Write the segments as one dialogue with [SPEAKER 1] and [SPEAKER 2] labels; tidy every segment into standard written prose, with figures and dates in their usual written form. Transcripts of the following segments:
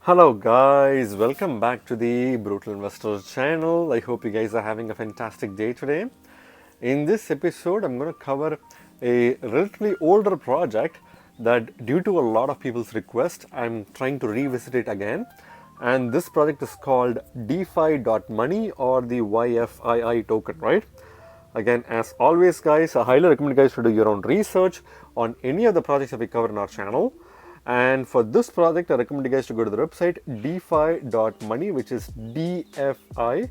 [SPEAKER 1] Hello guys, welcome back to the Brutal Investors channel. I hope you guys are having a fantastic day today. In this episode, I'm going to cover a relatively older project that due to a lot of people's request, I'm trying to revisit it again. And this project is called DFI.Money or the YFII token, right? Again, as always guys, I highly recommend you guys to do your own research on any of the projects that we cover in our channel. And for this project, I recommend you guys to go to the website DFI.Money, which is DFI.Money,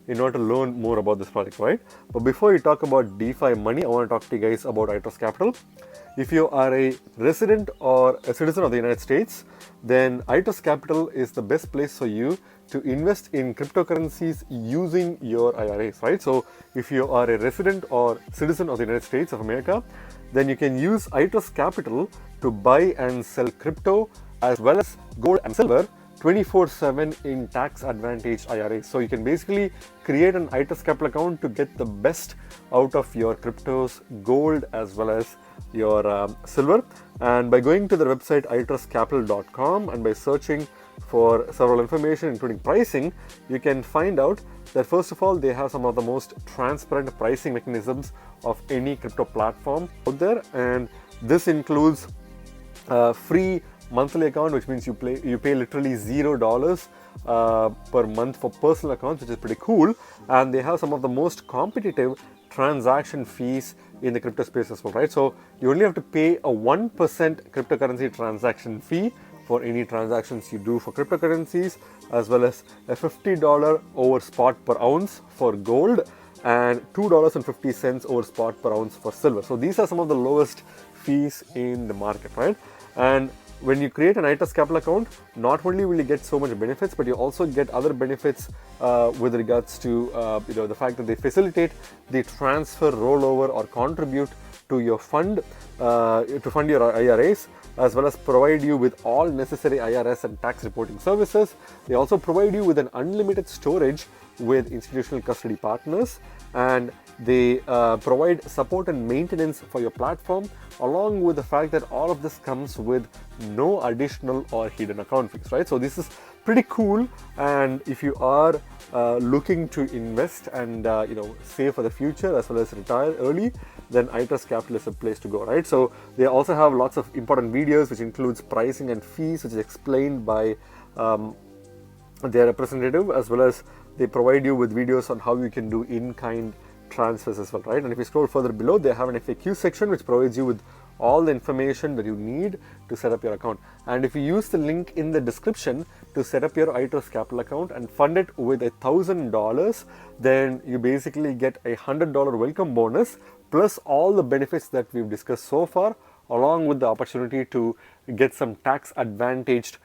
[SPEAKER 1] in order to learn more about this project, right? But before we talk about DFI.Money, I want to talk to you guys about iTrust Capital. If you are a resident or a citizen of the United States, then iTrust Capital is the best place for you to invest in cryptocurrencies using your IRAs, right? So if you are a resident or citizen of the United States of America, then you can use iTrust Capital to buy and sell crypto as well as gold and silver 24/7 in tax advantaged IRAs. So you can basically create an iTrust Capital account to get the best out of your cryptos, gold as well as your silver. And by going to the website itrustcapital.com and by searching for several information including pricing, you can find out that first of all they have some of the most transparent pricing mechanisms of any crypto platform out there, and this includes free monthly account, which means you pay literally $0 per month for personal accounts, which is pretty cool. And they have some of the most competitive transaction fees in the crypto space as well, right? So you only have to pay a 1% cryptocurrency transaction fee for any transactions you do for cryptocurrencies, as well as a $50 over spot per ounce for gold and $2.50 over spot per ounce for silver. So these are some of the lowest fees in the market, right? And when you create an iTrust Capital account, not only will you get so much benefits, but you also get other benefits with regards to the fact that they facilitate the transfer, rollover, or contribute to your fund to fund your IRAs, as well as provide you with all necessary IRS and tax reporting services. They also provide you with an unlimited storage with institutional custody partners, and they provide support and maintenance for your platform, along with the fact that all of this comes with no additional or hidden account fees, right? So this is pretty cool. And if you are looking to invest and save for the future as well as retire early, then iTrust Capital is a place to go, right? So they also have lots of important videos which includes pricing and fees, which is explained by their representative, as well as they provide you with videos on how you can do in-kind transfers as well, right? And if you scroll further below, they have an FAQ section which provides you with all the information that you need to set up your account. And if you use the link in the description to set up your iTrust Capital account and fund it with $1,000, then you basically get a $100 welcome bonus plus all the benefits that we've discussed so far, along with the opportunity to get some tax advantaged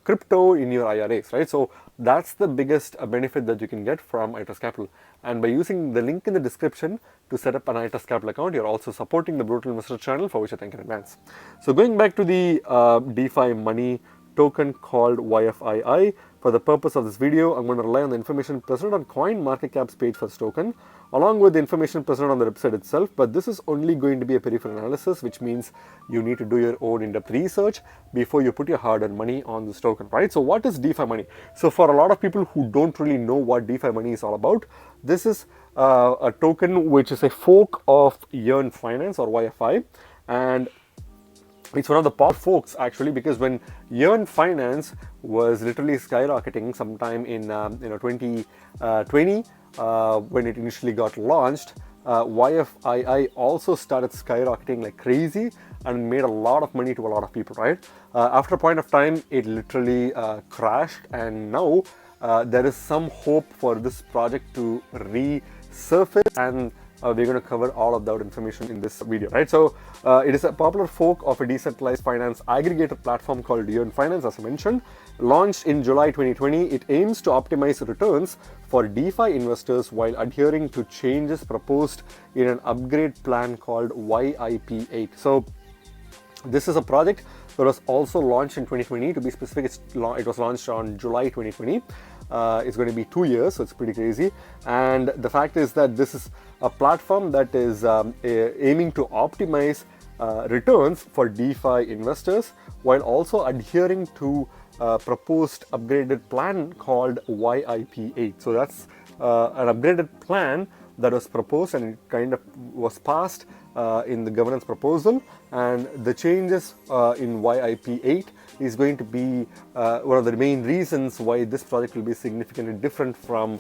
[SPEAKER 1] crypto in your IRAs, right? So that's the biggest benefit that you can get from iTrust Capital. And by using the link in the description to set up an iTrust Capital account, you're also supporting the Brutal Investor channel, for which I thank in advance. So going back to the DFI.Money token called YFII, for the purpose of this video, I'm going to rely on the information presented on CoinMarketCap's page for this token, along with the information presented on the website itself. But this is only going to be a peripheral analysis, which means you need to do your own in-depth research before you put your hard-earned money on this token, right? So what is DFI.Money? So for a lot of people who don't really know what DFI.Money is all about, this is a token which is a fork of Yearn Finance or YFI, and it's one of the pop forks actually, because when Yearn Finance was literally skyrocketing sometime in 2020 when it initially got launched, YFII also started skyrocketing like crazy and made a lot of money to a lot of people, right? After a point of time, it literally crashed, and now there is some hope for this project to resurface, and we're going to cover all of that information in this video, right? So it is a popular fork of a decentralized finance aggregator platform called Yearn Finance, as I mentioned. Launched in July 2020, it aims to optimize returns for DeFi investors while adhering to changes proposed in an upgrade plan called YIP8. So this is a project that was also launched in 2020. To be specific, it was launched on July 2020. It's going to be 2 years, so it's pretty crazy. And the fact is that this is a platform that is aiming to optimize returns for DeFi investors while also adhering to proposed upgraded plan called YFII. So that's an upgraded plan that was proposed, and it kind of was passed in the governance proposal, and the changes in YFII is going to be one of the main reasons why this project will be significantly different from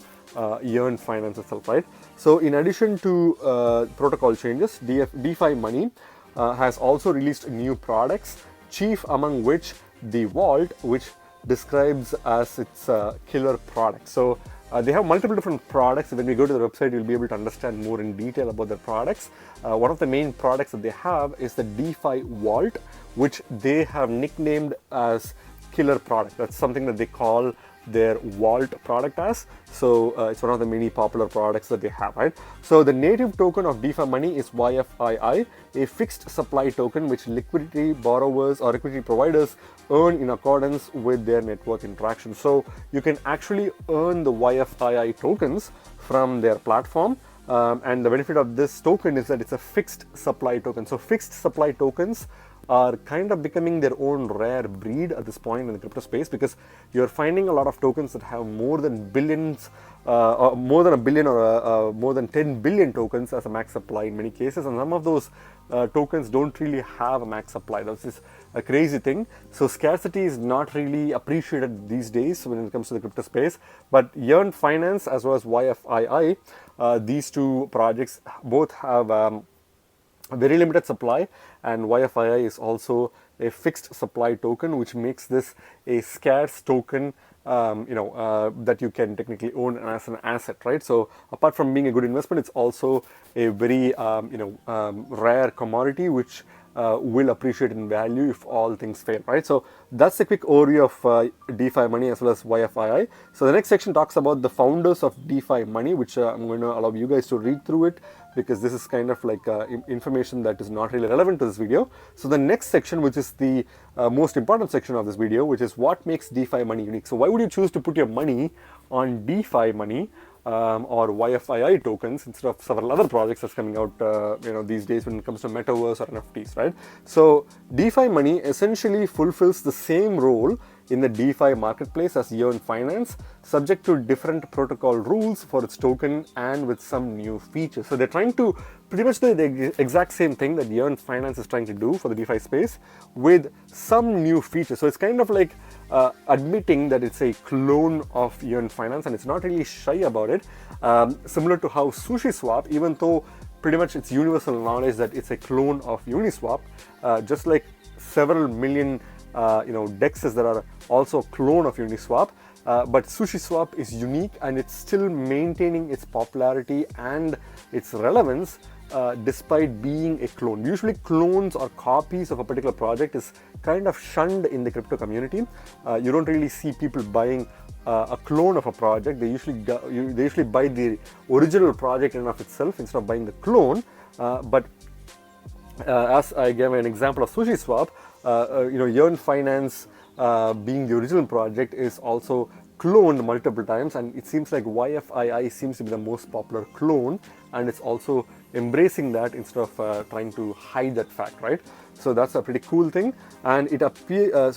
[SPEAKER 1] Yearn Finance itself, right? So in addition to protocol changes, DFI.Money has also released new products, chief among which the Vault, which describes as its killer product. So they have multiple different products. When we go to the website, you'll be able to understand more in detail about their products. One of the main products that they have is the DeFi Vault, which they have nicknamed as killer product. That's something that they call their Vault product as. So it's one of the many popular products that they have, right? So the native token of DeFi.Money is YFII, a fixed supply token which liquidity borrowers or liquidity providers earn in accordance with their network interaction. So you can actually earn the YFII tokens from their platform. And the benefit of this token is that it's a fixed supply token. So fixed supply tokens are kind of becoming their own rare breed at this point in the crypto space, because you're finding a lot of tokens that have more than billions, or more than a billion, or more than 10 billion tokens as a max supply in many cases, and some of those tokens don't really have a max supply. That's just a crazy thing. So scarcity is not really appreciated these days when it comes to the crypto space. But Yearn Finance as well as YFII, these two projects both have a very limited supply, and YFII is also a fixed supply token, which makes this a scarce token, that you can technically own as an asset, right? So apart from being a good investment, it's also a very rare commodity which will appreciate in value if all things fail, right? So that's a quick overview of DeFi.Money as well as YFII. So the next section talks about the founders of DeFi.Money, which I'm going to allow you guys to read through it, because this is kind of like information that is not really relevant to this video. So the next section, which is the most important section of this video, which is what makes DeFi.Money unique. So why would you choose to put your money on DeFi.Money or YFII tokens instead of several other projects that's coming out these days when it comes to metaverse or NFTs, right? So DeFi.Money essentially fulfills the same role in the DeFi marketplace as Yearn Finance, subject to different protocol rules for its token and with some new features. So they're trying to pretty much do the exact same thing that Yearn Finance is trying to do for the DeFi space with some new features. So it's kind of like admitting that it's a clone of Yearn Finance, and it's not really shy about it. Similar to how SushiSwap, even though pretty much it's universal knowledge that it's a clone of Uniswap, just like several million dexes that are also a clone of Uniswap, but SushiSwap is unique and it's still maintaining its popularity and its relevance despite being a clone. Usually clones or copies of a particular project is kind of shunned in the crypto community. You don't really see people buying a clone of a project. They usually buy the original project in and of itself instead of buying the clone. But as I gave an example of SushiSwap, Yearn Finance being the original project is also cloned multiple times, and it seems like YFII seems to be the most popular clone, and it's also embracing that instead of trying to hide that fact, right? So that's a pretty cool thing, and its appeal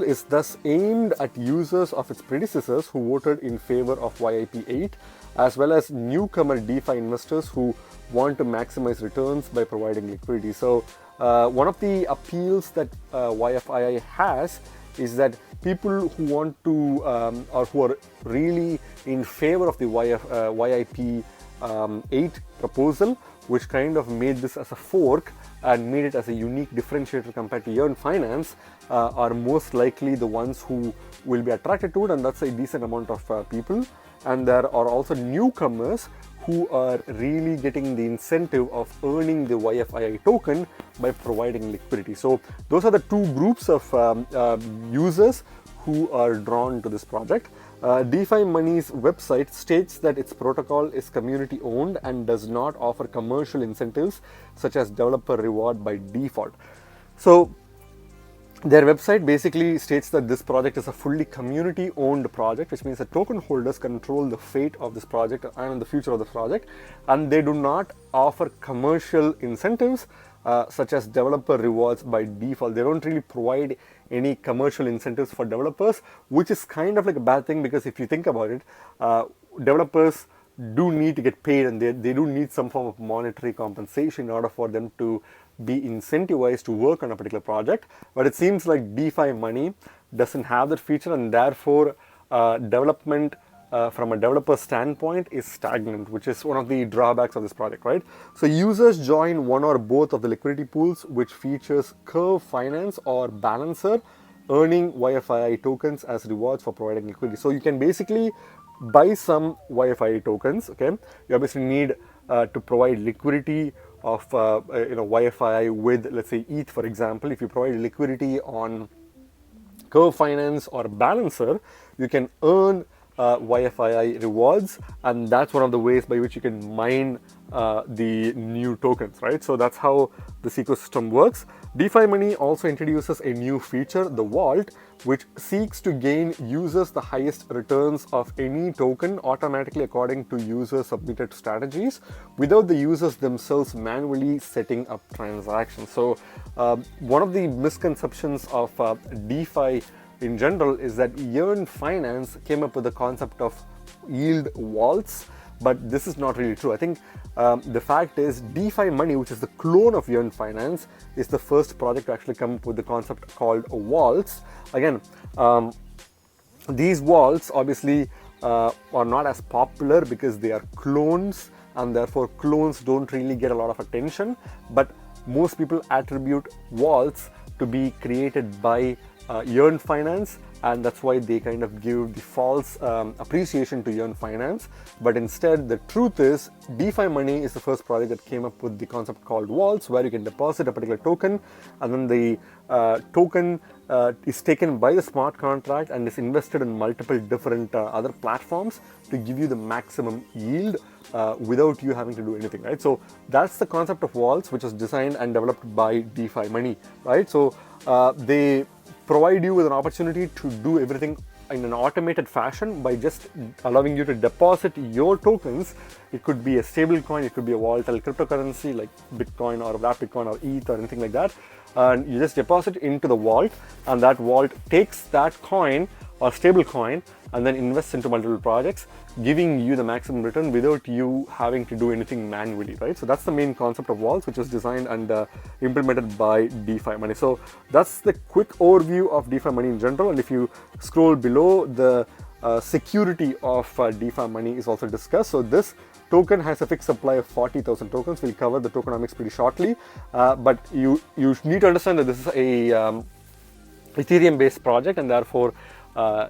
[SPEAKER 1] is thus aimed at users of its predecessors who voted in favor of YFII, as well as newcomer DeFi investors who want to maximize returns by providing liquidity. So one of the appeals that YFII has is that people who want to or who are really in favor of the YFII 8 proposal, which kind of made this as a fork and made it as a unique differentiator compared to Yearn Finance, are most likely the ones who will be attracted to it, and that's a decent amount of people. And there are also newcomers who are really getting the incentive of earning the YFII token by providing liquidity. So those are the two groups of users who are drawn to this project. DeFi.Money's website states that its protocol is community owned and does not offer commercial incentives such as developer reward by default. So Their website basically states that this project is a fully community-owned project, which means the token holders control the fate of this project and the future of the project, and they do not offer commercial incentives such as developer rewards by default. They don't really provide any commercial incentives for developers, which is kind of like a bad thing, because if you think about it, developers do need to get paid, and they do need some form of monetary compensation in order for them to be incentivized to work on a particular project. But it seems like DFI.Money doesn't have that feature, and therefore development from a developer standpoint is stagnant, which is one of the drawbacks of this project, right? So users join one or both of the liquidity pools, which features Curve Finance or Balancer, earning YFII tokens as rewards for providing liquidity. So you can basically buy some YFII tokens. Okay, you obviously need to provide liquidity of YFII with, let's say, ETH, for example. If you provide liquidity on Curve Finance or Balancer, you can earn YFII rewards, and that's one of the ways by which you can mine the new tokens, right? So that's how this ecosystem works. DFI.Money also introduces a new feature, the Vault, which seeks to gain users the highest returns of any token automatically according to user submitted strategies, without the users themselves manually setting up transactions. So one of the misconceptions of DeFi in general is that Yearn Finance came up with the concept of yield vaults, but this is not really true. I think the fact is DFI.Money, which is the clone of Yearn Finance, is the first project to actually come up with the concept called vaults. Again, these vaults obviously are not as popular because they are clones, and therefore clones don't really get a lot of attention, but most people attribute vaults to be created by Yearn Finance, and that's why they kind of give the false appreciation to Yearn Finance. But instead, the truth is DFI.Money is the first project that came up with the concept called vaults, where you can deposit a particular token, and then the token is taken by the smart contract and is invested in multiple different other platforms to give you the maximum yield without you having to do anything, right? So that's the concept of vaults, which was designed and developed by DFI.Money, right? So they provide you with an opportunity to do everything in an automated fashion by just allowing you to deposit your tokens. It could be a stable coin, it could be a volatile cryptocurrency like Bitcoin or Bitcoin or ETH or anything like that, and you just deposit into the vault, and that vault takes that coin or stable coin and then invests into multiple projects, giving you the maximum return without you having to do anything manually, right? So that's the main concept of vaults, which was designed and implemented by DFI.Money. So that's the quick overview of DFI.Money in general. And if you scroll below, the security of DFI.Money is also discussed. So this token has a fixed supply of 40,000 tokens. We'll cover the tokenomics pretty shortly, but you need to understand that this is a Ethereum-based project, and therefore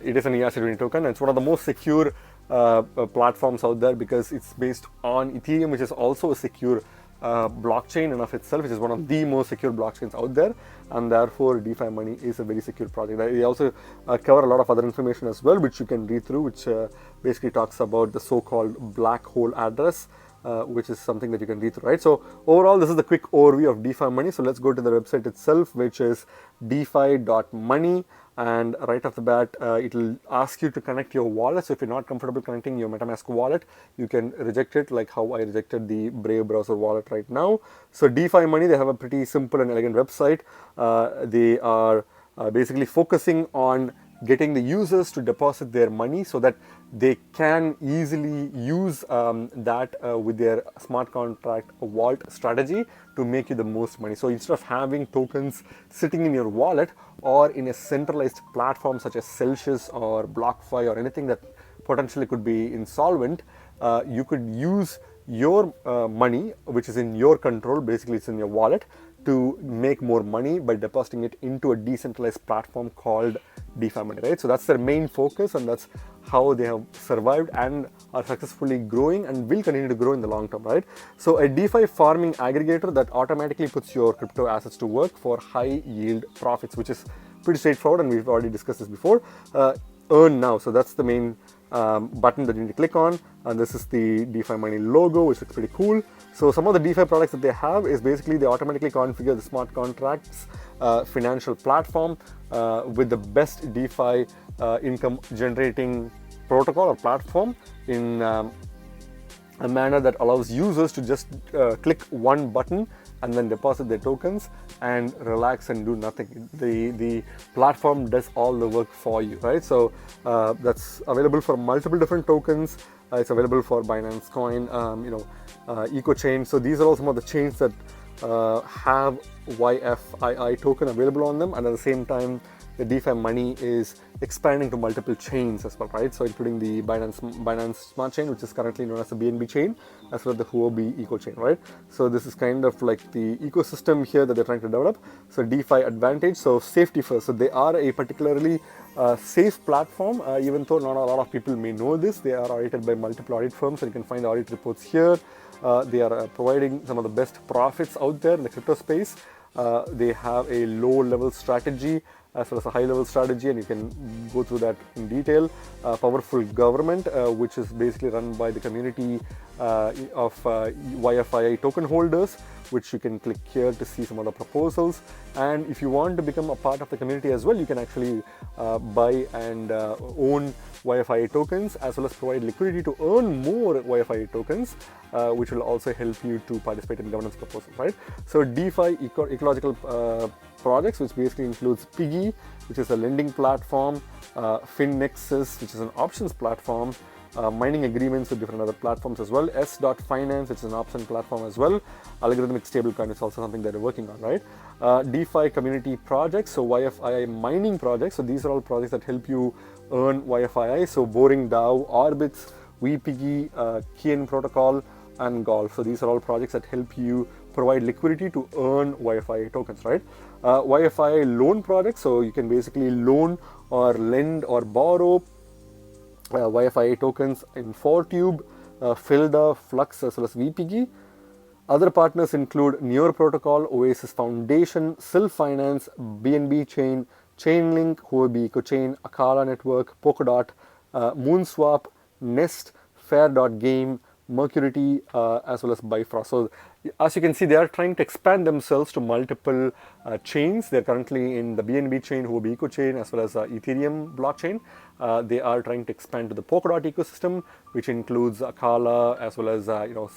[SPEAKER 1] it is an ERC20 token. And it's one of the most secure platforms out there because it's based on Ethereum, which is also a secure blockchain in of itself, which is one of the most secure blockchains out there, and therefore DFI.Money is a very secure project. They also cover a lot of other information as well, which you can read through, which basically talks about the so-called black hole address, which is something that you can read through, right? So overall, this is the quick overview of DFI.Money. So let's go to the website itself, which is DFI.Money. And right off the bat, it will ask you to connect your wallet. So if you're not comfortable connecting your MetaMask wallet, you can reject it, like how I rejected the Brave browser wallet right now. So DFI.Money, they have a pretty simple and elegant website. They are basically focusing on getting the users to deposit their money so that they can easily use that with their smart contract vault strategy to make you the most money. So instead of having tokens sitting in your wallet or in a centralized platform such as Celsius or BlockFi or anything that potentially could be insolvent, you could use your money, which is in your control, basically it's in your wallet, to make more money by depositing it into a decentralized platform called DFI.Money, right? So that's their main focus, and that's how they have survived and are successfully growing and will continue to grow in the long term, right? So a DeFi farming aggregator that automatically puts your crypto assets to work for high yield profits, which is pretty straightforward, and we've already discussed this before. earn now. So that's the main button that you need to click on, and this is the DFI.Money logo, which looks pretty cool. So some of the DeFi products that they have is basically they automatically configure the smart contracts financial platform with the best DeFi income generating protocol or platform in a manner that allows users to just click one button and then deposit their tokens and relax and do nothing. The platform does all the work for you, right? So that's available for multiple different tokens. It's available for Binance Coin, EcoChain. So these are all some of the chains that have YFII token available on them, and at the same time the DeFi.Money is expanding to multiple chains as well, right? So including the Binance Smart Chain, which is currently known as the BNB chain, as well as the Huobi Eco Chain, right? So this is kind of like the ecosystem here that they're trying to develop. So DeFi advantage, so safety first. So they are a particularly safe platform, even though not a lot of people may know this. They are audited by multiple audit firms, and you can find the audit reports here. They are providing some of the best profits out there in the crypto space. They have a low-level strategy as well as a high-level strategy, and you can go through that in detail. Powerful government, which is basically run by the community of YFII token holders, which you can click here to see some of the proposals. And if you want to become a part of the community as well, you can actually buy and own YFII tokens, as well as provide liquidity to earn more YFII tokens, which will also help you to participate in governance proposals, right? So DeFi ecological projects, which basically includes Piggy, which is a lending platform, FinNexus, which is an options platform, mining agreements with different other platforms as well, S.Finance, which is an option platform as well, algorithmic stablecoin is also something that they're working on, right? DeFi community projects, so YFII mining projects, so these are all projects that help you earn YFII, so Boring DAO, Orbits, WePiggy, Kien Protocol, and Golf. So these are all projects that help you provide liquidity to earn YFII tokens, right? YFII loan projects, so you can basically loan or lend or borrow YFII tokens in ForTube, Filda, Flux, as well as WePiggy. Other partners include Near Protocol, Oasis Foundation, Silk Finance, BNB Chain, Chainlink, Huobi EcoChain, Kaale Network, Polkadot, Moonswap, Nest, Fair.Game, Mercury, as well as Bifrost. So as you can see, they are trying to expand themselves to multiple chains. They're currently in the BNB chain, Huobi EcoChain, as well as Ethereum blockchain. They are trying to expand to the Polkadot ecosystem, which includes Kaale, as well as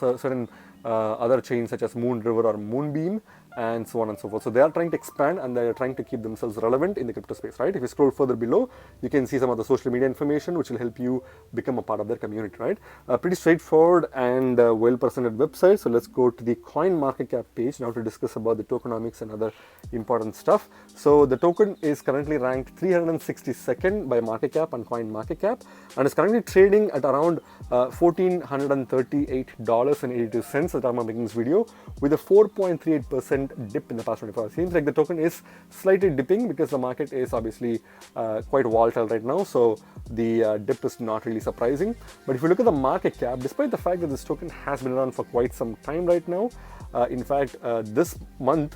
[SPEAKER 1] certain other chains such as Moonriver or Moonbeam, and so on and so forth. So they are trying to expand, and they are trying to keep themselves relevant in the crypto space, right? If you scroll further below, you can see some of the social media information which will help you become a part of their community, right? Pretty straightforward and well presented website. So let's go to the CoinMarketCap page now to discuss about the tokenomics and other important stuff. So the token is currently ranked 362nd by market cap on CoinMarketCap, and is currently trading at around $1,438.82 at the time of making this video, with a 4.38% dip in the past 24 hours. Seems like the token is slightly dipping because the market is obviously quite volatile right now, so the dip is not really surprising. But if you look at the market cap, despite the fact that this token has been around for quite some time right now, in fact this month,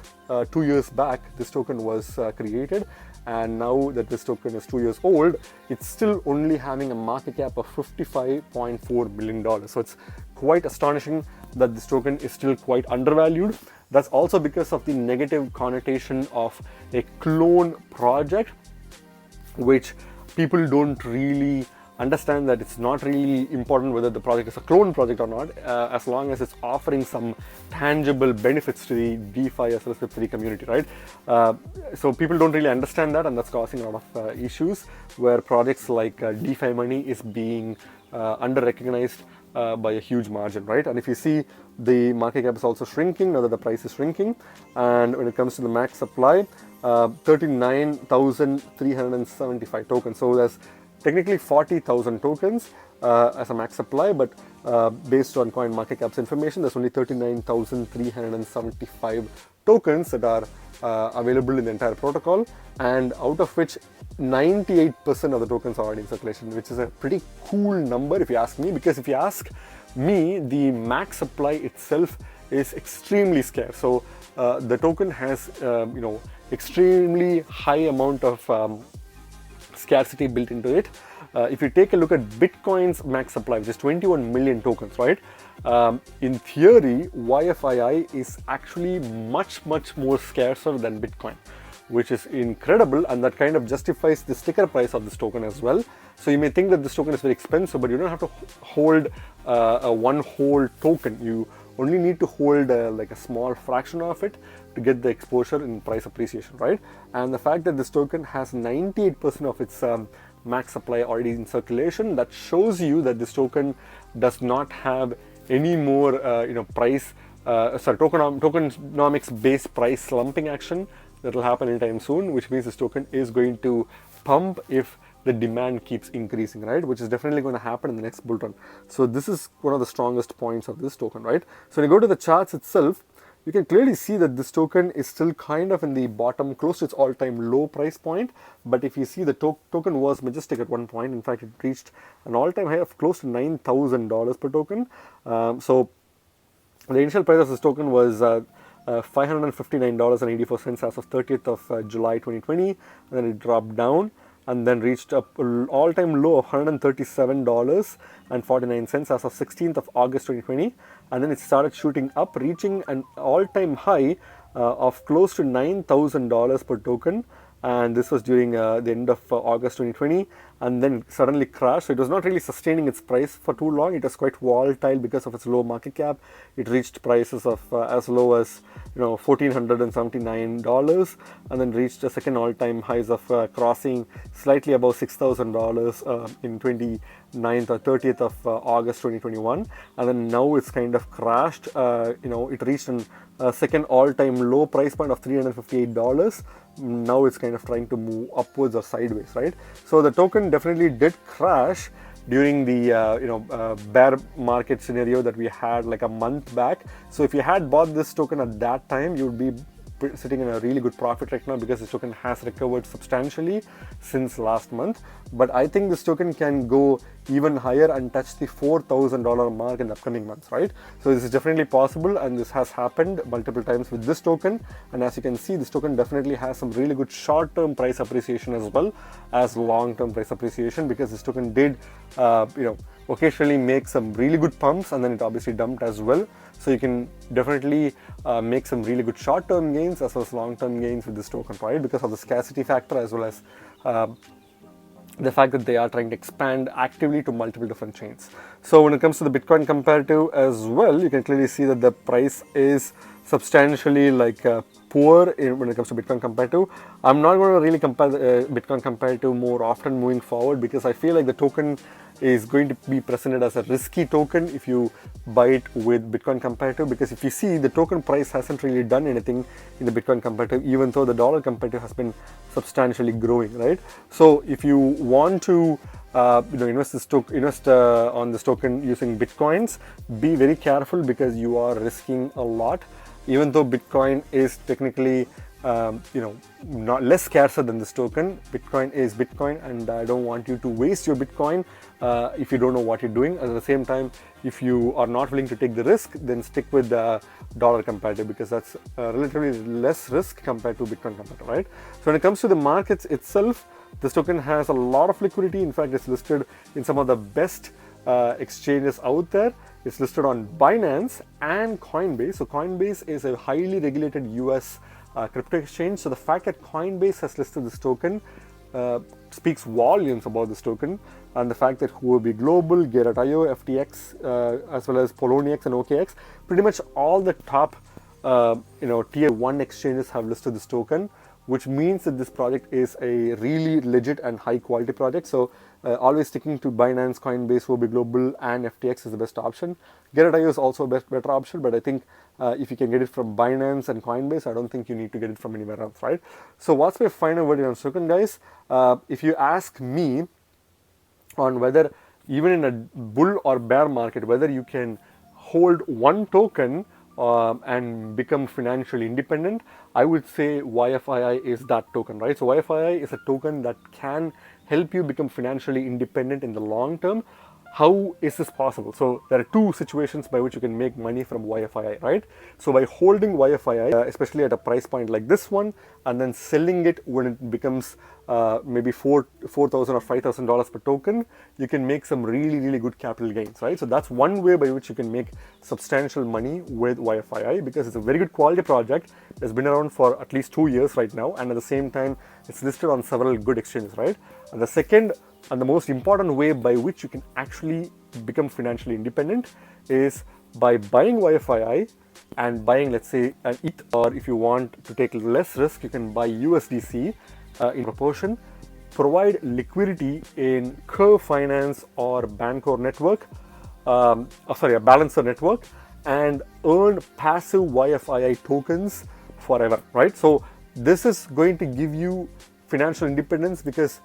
[SPEAKER 1] 2 years back, this token was created, and now that this token is 2 years old, it's still only having a market cap of $55.4 million. So it's quite astonishing that this token is still quite undervalued. That's also because of the negative connotation of a clone project, which people don't really understand, that it's not really important whether the project is a clone project or not, as long as it's offering some tangible benefits to the DeFi as well as Web3 community, right? So people don't really understand that, and that's causing a lot of issues where projects like DeFi.Money is being under-recognized by a huge margin, right? And if you see, the market cap is also shrinking now that the price is shrinking. And when it comes to the max supply, 39,375 tokens. So there's technically 40,000 tokens as a max supply, but based on CoinMarketCap's information, there's only 39,375 tokens that are available in the entire protocol, and out of which 98% of the tokens are already in circulation, which is a pretty cool number if you ask me, because if you ask me, the max supply itself is extremely scarce. So the token has extremely high amount of scarcity built into it. If you take a look at Bitcoin's max supply, which is 21 million tokens, right? In theory, YFII is actually much more scarcer than Bitcoin, which is incredible, and that kind of justifies the sticker price of this token as well. So you may think that this token is very expensive, but you don't have to hold a one whole token. You only need to hold like a small fraction of it to get the exposure in price appreciation, right? And the fact that this token has 98% of its max supply already in circulation, that shows you that this token does not have any more tokenomics based price slumping action that will happen anytime soon, which means this token is going to pump if the demand keeps increasing, right? Which is definitely going to happen in the next bull run. So this is one of the strongest points of this token, right? So when you go to the charts itself, you can clearly see that this token is still kind of in the bottom, close to its all-time low price point. But if you see, the token was majestic at one point. In fact, it reached an all-time high of close to $9,000 per token. So the initial price of this token was $559.84 as of 30th of July 2020, and then it dropped down and then reached an all-time low of $137.49 as of 16th of August 2020, and then it started shooting up, reaching an all-time high of close to $9,000 per token. And this was during the end of August 2020, and then it suddenly crashed. So it was not really sustaining its price for too long. It was quite volatile because of its low market cap. It reached prices of as low as $1,479, and then reached a second all-time highs of crossing slightly above $6,000 in 29th or 30th of August 2021, and then now it's kind of crashed. It reached a second all-time low price point of $358. Now it's kind of trying to move upwards or sideways, right? So the token definitely did crash during the bear market scenario that we had like a month back. So if you had bought this token at that time, you would be sitting in a really good profit right now, because this token has recovered substantially since last month. But I think this token can go even higher and touch the $4,000 mark in the upcoming months, right? So this is definitely possible, and this has happened multiple times with this token. And as you can see, this token definitely has some really good short-term price appreciation as well as long-term price appreciation, because this token did occasionally make some really good pumps, and then it obviously dumped as well. So you can definitely make some really good short-term gains as well as long-term gains with this token, right? Because of the scarcity factor, as well as the fact that they are trying to expand actively to multiple different chains. So when it comes to the Bitcoin comparative as well, you can clearly see that the price is substantially poor when it comes to Bitcoin comparative. I'm not going to really compare the Bitcoin comparative more often moving forward, because I feel like the token is going to be presented as a risky token if you buy it with Bitcoin comparative, because if you see, the token price hasn't really done anything in the Bitcoin comparative, even though the dollar comparative has been substantially growing, right? So if you want to invest on this token using Bitcoins, be very careful, because you are risking a lot. Even though Bitcoin is technically not less scarcer than this token, Bitcoin is Bitcoin, and I don't want you to waste your Bitcoin if you don't know what you're doing. At the same time, if you are not willing to take the risk, then stick with the dollar comparative, because that's relatively less risk compared to Bitcoin comparative, right? So when it comes to the markets itself, this token has a lot of liquidity. In fact, it's listed in some of the best exchanges out there. It's listed on Binance and Coinbase. So Coinbase is a highly regulated US crypto exchange. So the fact that Coinbase has listed this token speaks volumes about this token, and the fact that Huobi Global, Get.io, FTX, as well as Poloniex and OKX, pretty much all the top tier 1 exchanges have listed this token, which means that this project is a really legit and high quality project. So always sticking to Binance, Coinbase, Huobi Global and FTX is the best option. Get.io is also a better option, but I think if you can get it from Binance and Coinbase, I don't think you need to get it from anywhere else, right? So what's my final word on this token, guys? If you ask me on whether even in a bull or bear market, whether you can hold one token and become financially independent, I would say YFII is that token, right? So YFII is a token that can help you become financially independent in the long term. how is this possible? So there are two situations by which you can make money from YFII, right? So by holding YFII, especially at a price point like this one, and then selling it when it becomes maybe $4,000 or $5,000 per token, you can make some really good capital gains, right? So that's one way by which you can make substantial money with YFII, because it's a very good quality project. It's been around for at least 2 years right now, and at the same time, it's listed on several good exchanges, right? And the second and the most important way by which you can actually become financially independent is by buying YFII and buying, let's say, an ETH, or if you want to take less risk, you can buy USDC in proportion, provide liquidity in Curve Finance or Bancor network, a Balancer network, and earn passive YFII tokens forever, right? So this is going to give you financial independence, because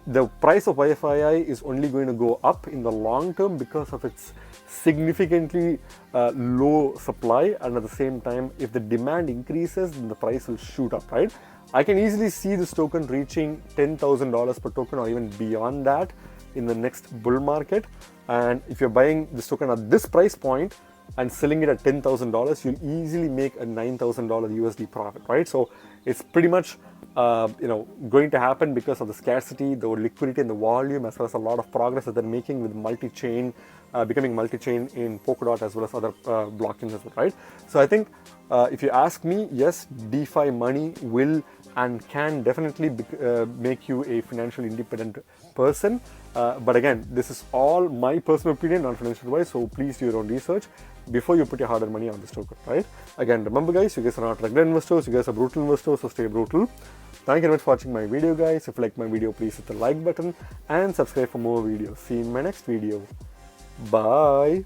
[SPEAKER 1] the price of YFII is only going to go up in the long term because of its significantly low supply, and at the same time, if the demand increases, then the price will shoot up, right? I can easily see this token reaching $10,000 per token or even beyond that in the next bull market. And if you're buying this token at this price point and selling it at $10,000, you'll easily make a $9,000 USD profit, right? So it's pretty much going to happen because of the scarcity, the liquidity, and the volume, as well as a lot of progress that they're making with multi-chain, becoming multi-chain in Polkadot as well as other blockchains as well, right? So I think if you ask me, yes, DeFi.Money will and can definitely make you a financially independent person. But again, this is all my personal opinion, not financial advice, so please do your own research before you put your hard-earned money on this token, right? Again, remember guys, you guys are not regular investors, you guys are brutal investors, so stay brutal. Thank you very much for watching my video, guys. If you like my video, please hit the like button and subscribe for more videos. See you in my next video. Bye.